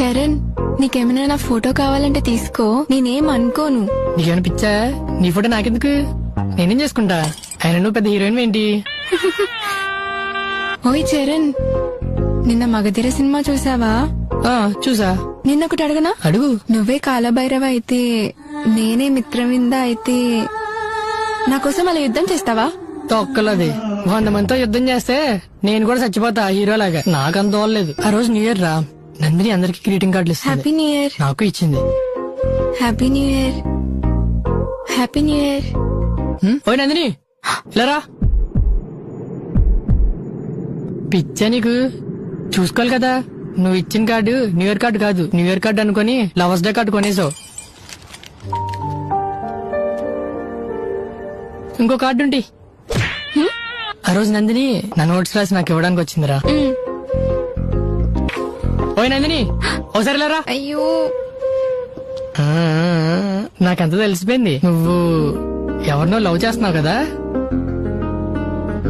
చరణ్, నీకేమైనా నా ఫోటో కావాలంటే తీసుకో, నేనేం అనుకోను. నీకేమైనా పిచ్చా? నీ ఫోటో నాకెందుకు, నేనేం చేసుకుంటా. ఆయన నువ్వు పెద్ద హీరోయిన్ ఏంటి? ఓయ్ చరణ్, నిన్న మగధీర సినిమా చూసావా? చూసా. నిన్నొకటి అడగనా? అడుగు. నువ్వే కాలభైరవ అయితే, నేనే మిత్రవింద అయితే, నా కోసం అలా యుద్ధం చేస్తావా? తొక్కలది 100 మందితో యుద్ధం చేస్తే నేను కూడా చచ్చిపోతా హీరోలాగా. నాకంత తోలేదు. ఆ రోజు న్యూ ఇయర్ రా, నందిని అందరికి గ్రీటింగ్ కార్డులు ఇస్తుంది. Happy new year. నాకు ఇచ్చింది. Happy new year. Happy new year. ఓయ్ నందిని, ఇలా రా. పిచ్చా నీకు? చూసుకోవాలి కదా. నువ్వు ఇచ్చిన కార్డు న్యూ ఇయర్ కార్డు కాదు, న్యూ ఇయర్ కార్డు అనుకుని లవర్స్ డే కార్డు కొనేసావు. ఇంకో కార్డు ఉంటి. ఆ రోజు నందిని నా నోట్స్ రాసి నాకు ఇవ్వడానికి వచ్చిందిరా. ఓయ్ నందిని, ఓసారి ఇలా రా. అయ్యో, నాకంత తెలిసిపోయింది నువ్వు ఎవరినో లవ్ చేస్తున్నావు కదా.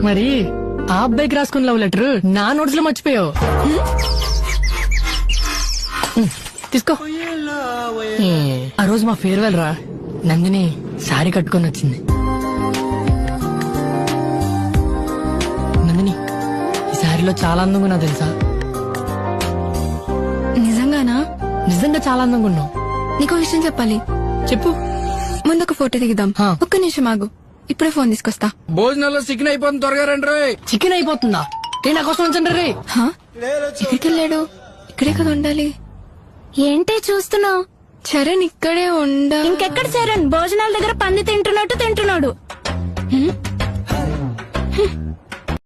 మరి ఆ అబ్బాయికి రాసుకున్న లవ్ లెటర్ నా నోట్స్ లో మర్చిపోయావు. తీసుకో. ఆ రోజు మా ఫేర్వెల్ రా, నందిని సారీ కట్టుకొని వచ్చింది. నందిని, ఈ సారీలో చాలా అందంగా ఉన్నావు తెలుసా. నిజంగానా? నిజంగా చాలా అందంగా ఉన్నావు. నీకో విషయం చెప్పాలి. చెప్పు. ముందు ఒక ఫోటో దిగుదాం. ఒక్క నిమిషం ఆగు, ఇప్పుడే ఫోన్ తీసుకొస్తా. భోజనంలో చికెన్ అయిపోతుంది, త్వరగా రండి రోయ్. చికెన్ అయిపోతుందా? నా కోసం ఉంచండి రే. ఎక్కడికి వెళ్ళాడు? ఇక్కడే కదా ఉండాలి. ఏంటి చూస్తున్నావు? చరణ్ ఇక్కడే ఉండ. ఇంకెక్కడ చరణ్? భోజనాల దగ్గర పంది తింటున్నట్టు తింటున్నాడు.